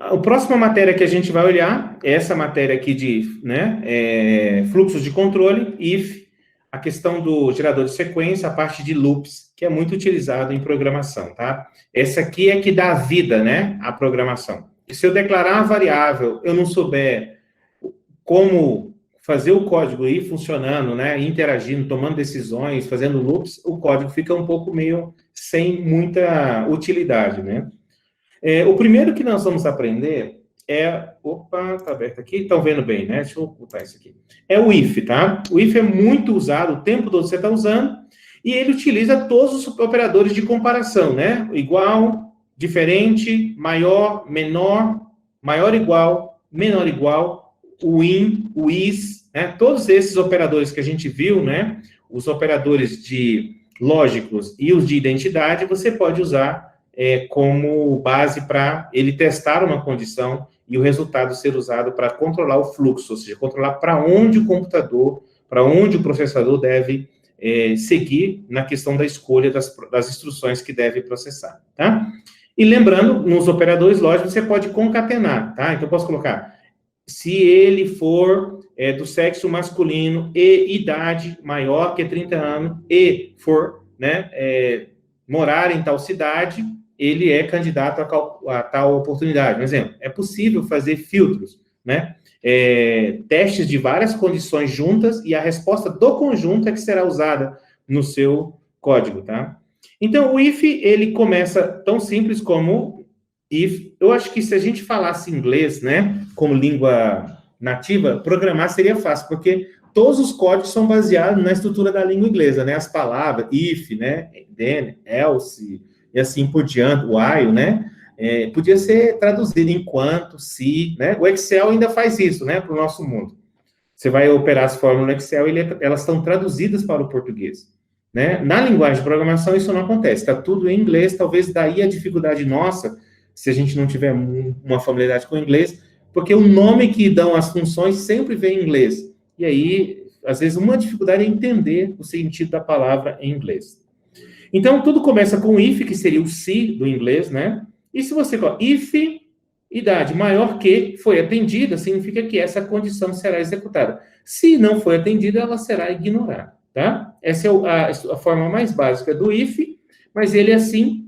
a próxima matéria que a gente vai olhar é essa matéria aqui de, né, fluxos de controle, if, a questão do gerador de sequência, a parte de loops, que é muito utilizado em programação, tá? Essa aqui é que dá vida, né, à programação. E se eu declarar a variável, eu não souber como fazer o código ir funcionando, né, interagindo, tomando decisões, fazendo loops, o código fica um pouco meio sem muita utilidade, né? O primeiro que nós vamos aprender é... Opa, tá aberto aqui. Estão vendo bem, né? Deixa eu botar isso aqui. É o if, tá? O if é muito usado, o tempo todo você está usando, e ele utiliza todos os operadores de comparação, né? Igual, diferente, maior, menor, maior igual, menor igual, o in, o is, né? Todos esses operadores que a gente viu, né? Os operadores de lógicos e os de identidade, você pode usar como base para ele testar uma condição e o resultado ser usado para controlar o fluxo, ou seja, controlar para onde o computador, para onde o processador deve seguir na questão da escolha das instruções que deve processar, tá? E lembrando, nos operadores lógicos, você pode concatenar, tá? Então, eu posso colocar, se ele for do sexo masculino e idade maior que 30 anos e for, né, morar em tal cidade, ele é candidato a tal oportunidade. Por exemplo, é possível fazer filtros, né? Testes de várias condições juntas e a resposta do conjunto é que será usada no seu código, tá? Então, o if, ele começa tão simples como if. Eu acho que se a gente falasse inglês, né, como língua nativa, programar seria fácil, porque todos os códigos são baseados na estrutura da língua inglesa, né? As palavras, if, né, then, else, e assim por diante, while, né? Podia ser traduzido enquanto, se, né? O Excel ainda faz isso, né, para o nosso mundo. Você vai operar as fórmulas no Excel e elas estão traduzidas para o português, né? Na linguagem de programação isso não acontece, está tudo em inglês, talvez daí a dificuldade nossa, se a gente não tiver uma familiaridade com o inglês, porque o nome que dão as funções sempre vem em inglês. E aí, às vezes, uma dificuldade é entender o sentido da palavra em inglês. Então, tudo começa com if, que seria o se do inglês, né? E se você coloca if, idade maior que foi atendida, significa que essa condição será executada. Se não foi atendida, ela será ignorada, tá? Essa é a forma mais básica do if, mas ele, assim,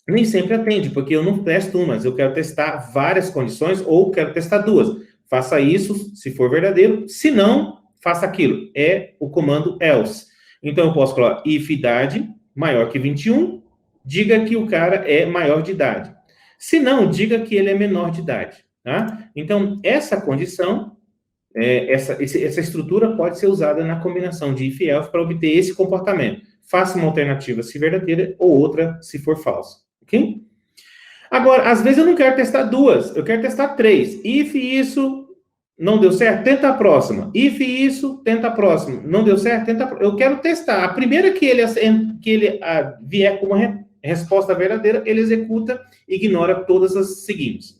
nem sempre atende, porque eu não testo umas, eu quero testar várias condições, ou quero testar duas. Faça isso, se for verdadeiro, se não, faça aquilo. É o comando else. Então, eu posso colocar if idade maior que 21, diga que o cara é maior de idade. Se não, diga que ele é menor de idade, tá? Então, essa condição, essa estrutura pode ser usada na combinação de if e else para obter esse comportamento. Faça uma alternativa se verdadeira ou outra se for falsa, ok? Agora, às vezes eu não quero testar duas, eu quero testar três. If isso não deu certo, tenta a próxima. If isso, tenta a próxima. Não deu certo, tenta a próxima. Eu quero testar. A primeira que ele vier com uma resposta verdadeira, ele executa e ignora todas as seguintes.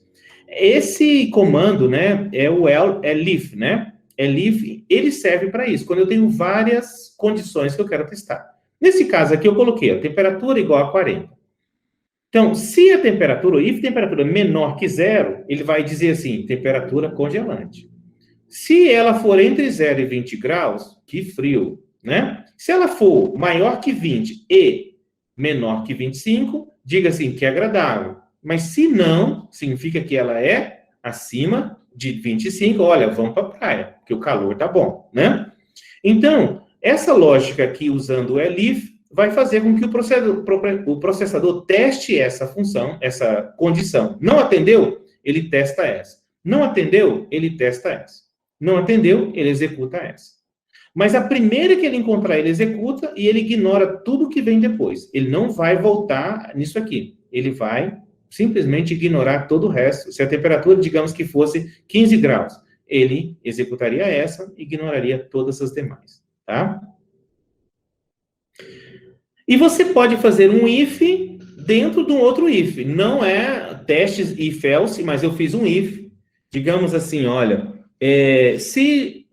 Esse comando, né, é o elif, né? Elif, ele serve para isso, quando eu tenho várias condições que eu quero testar. Nesse caso aqui, eu coloquei a temperatura igual a 40. Então, se a temperatura, if temperatura menor que zero, ele vai dizer assim, temperatura congelante. Se ela for entre 0 e 20 graus, que frio, né? Se ela for maior que 20 e menor que 25, diga assim, que é agradável. Mas se não, significa que ela é acima de 25, olha, vamos para a praia, que o calor tá bom, né? Então, essa lógica aqui, usando o elif, vai fazer com que o processador teste essa função, essa condição. Não atendeu? Ele testa essa. Não atendeu? Ele testa essa. Não atendeu? Ele executa essa. Mas a primeira que ele encontrar, ele executa e ele ignora tudo que vem depois. Ele não vai voltar nisso aqui. Ele vai simplesmente ignorar todo o resto. Se a temperatura, digamos que fosse 15 graus, ele executaria essa e ignoraria todas as demais, tá? E você pode fazer um if dentro de um outro if. Não é testes if-else, mas eu fiz um if. Digamos assim, olha, se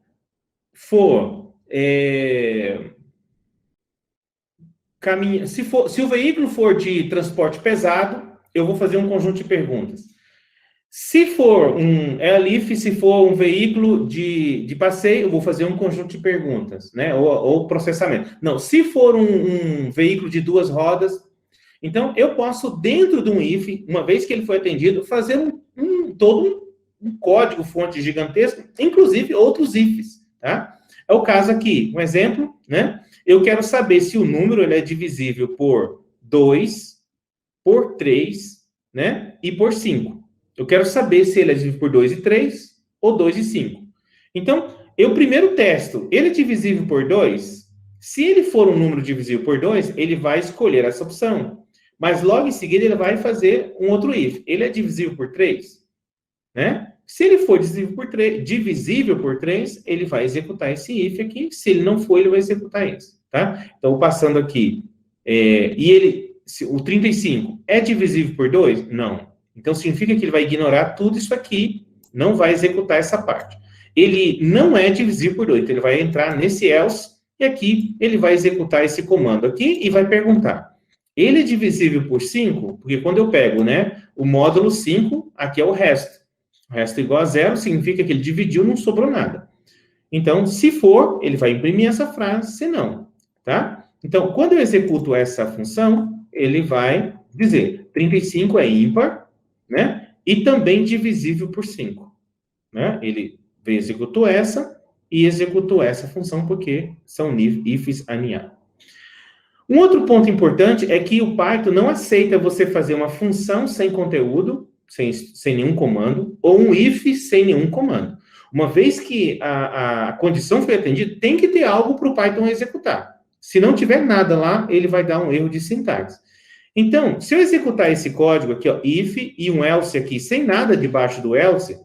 for... se o veículo for de transporte pesado, eu vou fazer um conjunto de perguntas. Se for um elif, se for um veículo de passeio, eu vou fazer um conjunto de perguntas, né? Ou processamento. Não, se for um veículo de 2 rodas, então eu posso, dentro de um if, uma vez que ele foi atendido, fazer todo um código-fonte gigantesco, inclusive outros ifs, tá? É o caso aqui, um exemplo, né? Eu quero saber se o número ele é divisível por 2, por 3, né? E por 5. Eu quero saber se ele é divisível por 2 e 3 ou 2 e 5. Então, eu primeiro testo, ele é divisível por 2? Se ele for um número divisível por 2, ele vai escolher essa opção. Mas logo em seguida ele vai fazer um outro if. Ele é divisível por 3? Né? Se ele for divisível por 3, ele vai executar esse if aqui. Se ele não for, ele vai executar esse. Tá? Então, passando aqui. O 35 é divisível por 2? Não. Então, significa que ele vai ignorar tudo isso aqui, não vai executar essa parte. Ele não é divisível por 2, então ele vai entrar nesse else, e aqui ele vai executar esse comando aqui e vai perguntar. Ele é divisível por 5? Porque quando eu pego, né, o módulo 5, aqui é o resto. O resto igual a 0, significa que ele dividiu, não sobrou nada. Então, se for, ele vai imprimir essa frase, se não, tá? Então, quando eu executo essa função, ele vai dizer 35 é ímpar, né? E também divisível por 5. Né? Ele executou essa e executou essa função porque são ifs aninhados. Um outro ponto importante é que o Python não aceita você fazer uma função sem conteúdo, sem nenhum comando, ou um if sem nenhum comando. Uma vez que a condição foi atendida, tem que ter algo para o Python executar. Se não tiver nada lá, ele vai dar um erro de sintaxe. Então, se eu executar esse código aqui, ó, if e um else aqui, sem nada debaixo do else,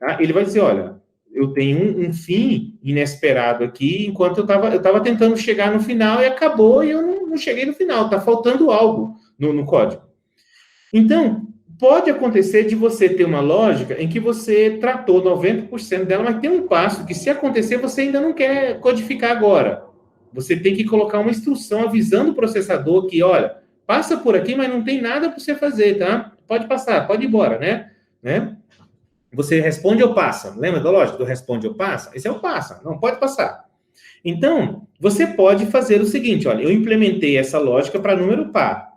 tá? Ele vai dizer, olha, eu tenho um fim inesperado aqui, enquanto eu estava tentando chegar no final e acabou e eu não cheguei no final, está faltando algo no código. Então, pode acontecer de você ter uma lógica em que você tratou 90% dela, mas tem um passo que, se acontecer, você ainda não quer codificar agora. Você tem que colocar uma instrução avisando o processador que, olha, passa por aqui, mas não tem nada para você fazer, tá? Pode passar, pode ir embora, né? Você responde ou passa. Lembra da lógica do responde ou passa? Esse é o passa, não pode passar. Então, você pode fazer o seguinte, olha, eu implementei essa lógica para número par,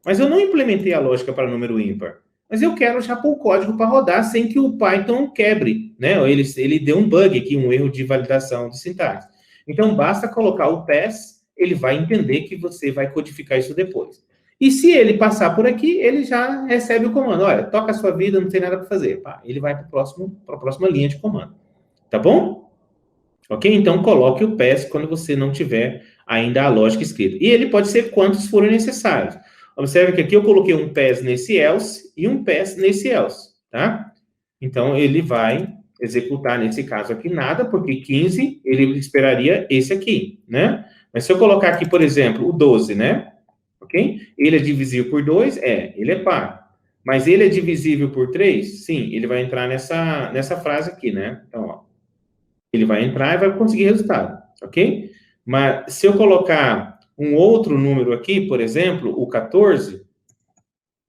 mas eu não implementei a lógica para número ímpar. Mas eu quero já pôr o código para rodar sem que o Python quebre, né? Ele deu um bug aqui, um erro de validação de sintaxe. Então, basta colocar o pass, ele vai entender que você vai codificar isso depois. E se ele passar por aqui, ele já recebe o comando. Olha, toca a sua vida, não tem nada para fazer. Pá, ele vai para a próxima linha de comando. Tá bom? Ok? Então, coloque o pass quando você não tiver ainda a lógica escrita. E ele pode ser quantos forem necessários. Observe que aqui eu coloquei um pass nesse else e um pass nesse else, tá? Então, ele vai executar, nesse caso aqui, nada, porque 15, ele esperaria esse aqui, né? Mas se eu colocar aqui, por exemplo, o 12, né? Ok? Ele é divisível por 2? Ele é par. Mas ele é divisível por 3? Sim, ele vai entrar nessa frase aqui, né? Então, ó, ele vai entrar e vai conseguir resultado, ok? Mas se eu colocar um outro número aqui, por exemplo, o 14,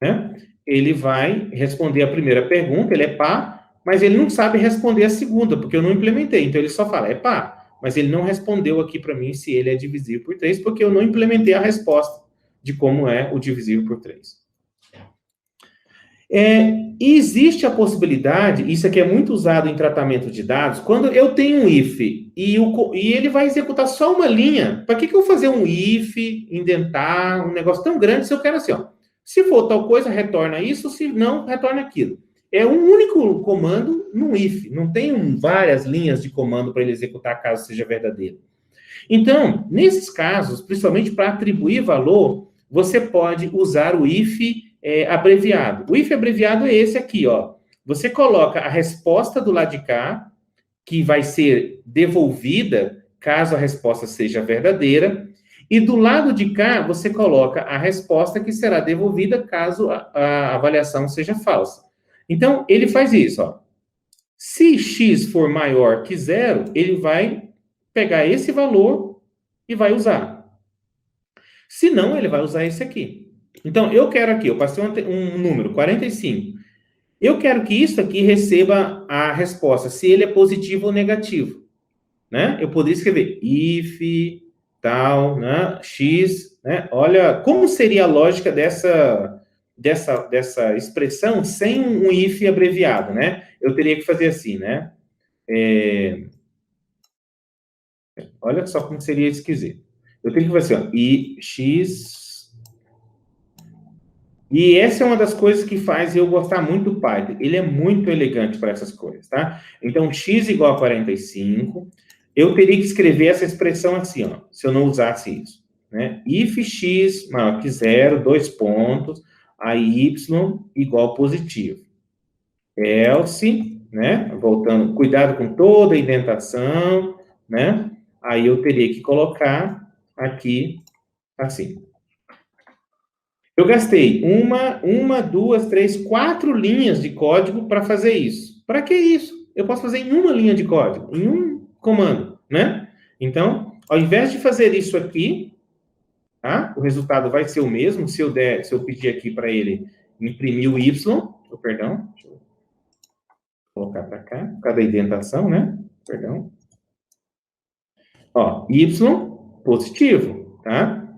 né? Ele vai responder a primeira pergunta, ele é par, mas ele não sabe responder a segunda, porque eu não implementei. Então, ele só fala, é par. Mas ele não respondeu aqui para mim se ele é divisível por 3, porque eu não implementei a resposta de como é o divisível por 3. E existe a possibilidade, isso aqui é muito usado em tratamento de dados, quando eu tenho um if e ele vai executar só uma linha, para que eu vou fazer um if, indentar, um negócio tão grande, se eu quero assim, ó, se for tal coisa, retorna isso, se não, retorna aquilo. É um único comando no if, não tem várias linhas de comando para ele executar caso seja verdadeiro. Então, nesses casos, principalmente para atribuir valor, você pode usar o if abreviado. O if abreviado é esse aqui, ó. Você coloca a resposta do lado de cá, que vai ser devolvida caso a resposta seja verdadeira, e do lado de cá você coloca a resposta que será devolvida caso a avaliação seja falsa. Então, ele faz isso, ó. Se x for maior que 0, ele vai pegar esse valor e vai usar. Se não, ele vai usar esse aqui. Então, eu quero aqui, eu passei um número, 45. Eu quero que isso aqui receba a resposta, se ele é positivo ou negativo, né? Eu poderia escrever if, tal, né? X, né? Olha, como seria a lógica dessa expressão sem um if abreviado, né? Eu teria que fazer assim, né? Olha só como seria esquisito. Eu tenho que fazer assim, ó, i, x... E essa é uma das coisas que faz eu gostar muito do Python. Ele é muito elegante para essas coisas, tá? Então, x igual a 45, eu teria que escrever essa expressão assim, ó, se eu não usasse isso, né? If x maior que zero, dois pontos, aí y igual positivo. Else, né? Voltando, cuidado com toda a indentação, né? Aí eu teria que colocar aqui assim. Eu gastei uma, duas, três, 4 linhas de código para fazer isso. Para que isso? Eu posso fazer em uma linha de código, em um comando, né? Então, ao invés de fazer isso aqui, tá? O resultado vai ser o mesmo. Se eu pedir aqui para ele imprimir o y, perdão, deixa eu colocar para cá, por causa da indentação, né? Perdão. Ó, y positivo, tá?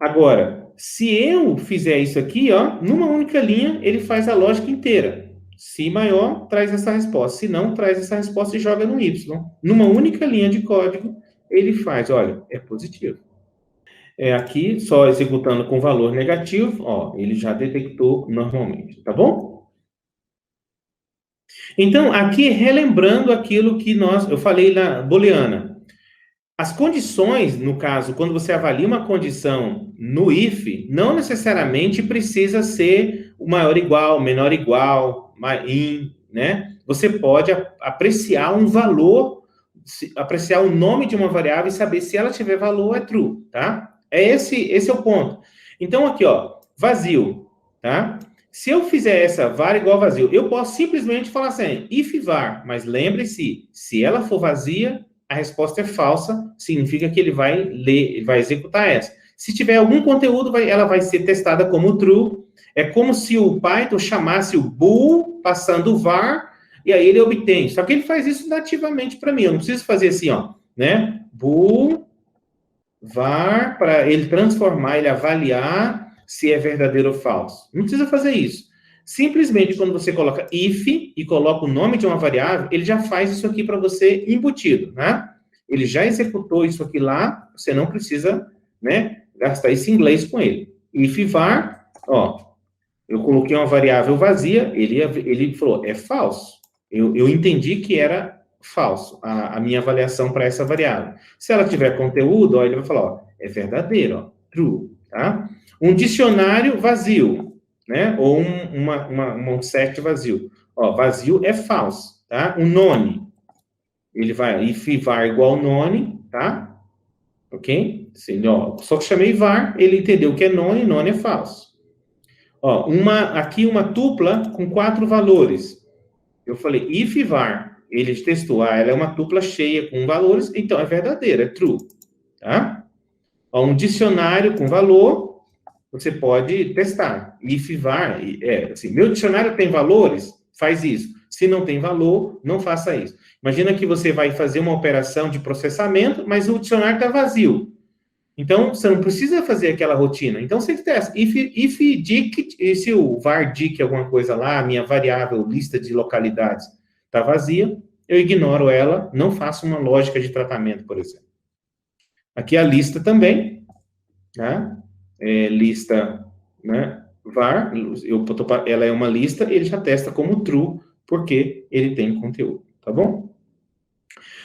Agora, se eu fizer isso aqui, ó, numa única linha, ele faz a lógica inteira. Se maior, traz essa resposta. Se não, traz essa resposta e joga no Y. Numa única linha de código, ele faz, olha, é positivo. Aqui, só executando com valor negativo, ó, ele já detectou normalmente, tá bom? Então, aqui, relembrando aquilo que eu falei na booleana. As condições, no caso, quando você avalia uma condição no if, não necessariamente precisa ser o maior igual, menor igual, in, né? Você pode apreciar um valor, apreciar o nome de uma variável e saber se ela tiver valor é true, tá? Esse é o ponto. Então, aqui, ó, vazio, tá? Se eu fizer essa var igual vazio, eu posso simplesmente falar assim, if var, mas lembre-se, se ela for vazia, a resposta é falsa, significa que ele vai ler, ele vai executar essa. Se tiver algum conteúdo, ela vai ser testada como true. É como se o Python chamasse o bool, passando o var, e aí ele obtém. Só que ele faz isso nativamente para mim. Eu não preciso fazer assim, ó, né? Bool, var, para ele transformar, ele avaliar se é verdadeiro ou falso. Não precisa fazer isso. Simplesmente, quando você coloca if e coloca o nome de uma variável, ele já faz isso aqui para você embutido, né? Ele já executou isso aqui lá, você não precisa, né, gastar esse inglês com ele. If var, ó, eu coloquei uma variável vazia, ele falou, é falso. Eu entendi que era falso, a minha avaliação para essa variável. Se ela tiver conteúdo, ó, ele vai falar, ó, é verdadeiro, ó, true, tá? Um dicionário vazio, né? Ou um set vazio. Ó, vazio é falso, tá? Um none, ele vai, if var igual none, tá? Ok? Só que chamei var, ele entendeu que é none, none é falso. Ó, aqui uma tupla com 4 valores. Eu falei if var, ele testou, ela é uma tupla cheia com valores, então é verdadeira, é true, tá? Ó, um dicionário com valor, você pode testar. If var, assim, meu dicionário tem valores? Faz isso. Se não tem valor, não faça isso. Imagina que você vai fazer uma operação de processamento, mas o dicionário está vazio. Então, você não precisa fazer aquela rotina. Então, você testa. If dict, e se o var dict alguma coisa lá, a minha variável lista de localidades está vazia, eu ignoro ela, não faço uma lógica de tratamento, por exemplo. Aqui a lista também, né? Lista, né? var, ela é uma lista, ele já testa como true, porque ele tem conteúdo, tá bom?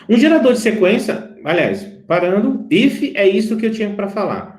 Um gerador de sequência, aliás, parando, if é isso que eu tinha para falar.